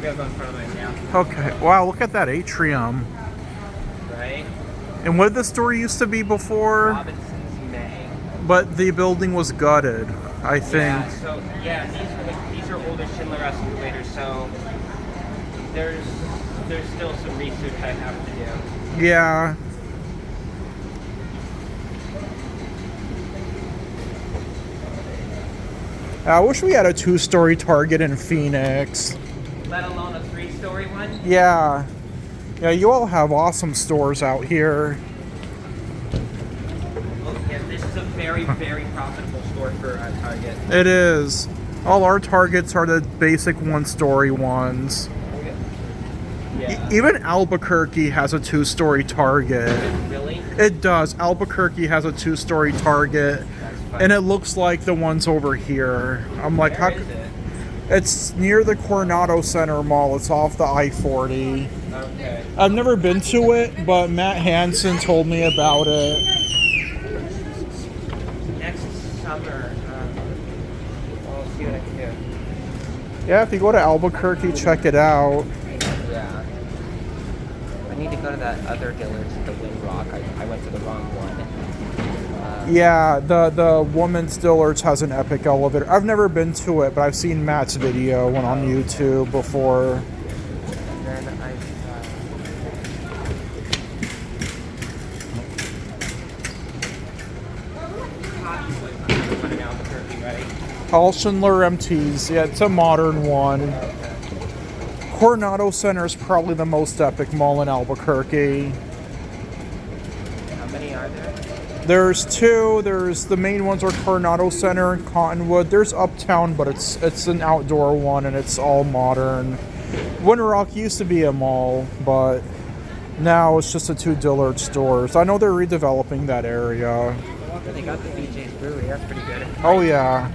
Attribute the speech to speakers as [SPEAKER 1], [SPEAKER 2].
[SPEAKER 1] Maybe I'll go in front of it now.
[SPEAKER 2] Okay. Wow, look at that atrium.
[SPEAKER 1] Right?
[SPEAKER 2] And what did the store used to be before?
[SPEAKER 1] Robinson's May.
[SPEAKER 2] But the building was gutted, I think.
[SPEAKER 1] Yeah, so, these are older Schindler Escalators, so there's still some research I have to do.
[SPEAKER 2] Yeah. I wish we had a 2-story Target in Phoenix.
[SPEAKER 1] Let alone a 3-story one?
[SPEAKER 2] Yeah. Yeah, you all have awesome stores out here.
[SPEAKER 1] Oh, yeah, this is a very, very profitable store for Target.
[SPEAKER 2] It is. All our Targets are the basic 1-story ones.
[SPEAKER 1] Yeah.
[SPEAKER 2] Even Albuquerque has a 2-story Target.
[SPEAKER 1] Really?
[SPEAKER 2] It does. Albuquerque has a 2-story Target. And it looks like the ones over here. I'm like,
[SPEAKER 1] Where
[SPEAKER 2] how?
[SPEAKER 1] is it?
[SPEAKER 2] It's near the Coronado Center Mall. It's off the I-40.
[SPEAKER 1] Okay.
[SPEAKER 2] I've never been to it, but Matt Hansen told me about it.
[SPEAKER 1] Next summer, I'll see what I can do.
[SPEAKER 2] Yeah, if you go to Albuquerque, check it out.
[SPEAKER 1] Yeah. I need to go to that other Dillard's, the Windrock. I went to the wrong one.
[SPEAKER 2] Yeah, the woman's Dillard's has an epic elevator. I've never been to it, but I've seen Matt's video one on YouTube before.
[SPEAKER 1] And then
[SPEAKER 2] All Schindler MTs. Yeah, it's a modern one. Coronado Center is probably the most epic mall in Albuquerque.
[SPEAKER 1] How many are there?
[SPEAKER 2] There's 2. There's the main ones are Coronado Center and Cottonwood. There's Uptown, but it's an outdoor one and it's all modern. Windrock used to be a mall, but now it's just the 2 Dillard stores. I know they're redeveloping that area.
[SPEAKER 1] They got the BJ's Brewery. That's pretty good.
[SPEAKER 2] Oh yeah.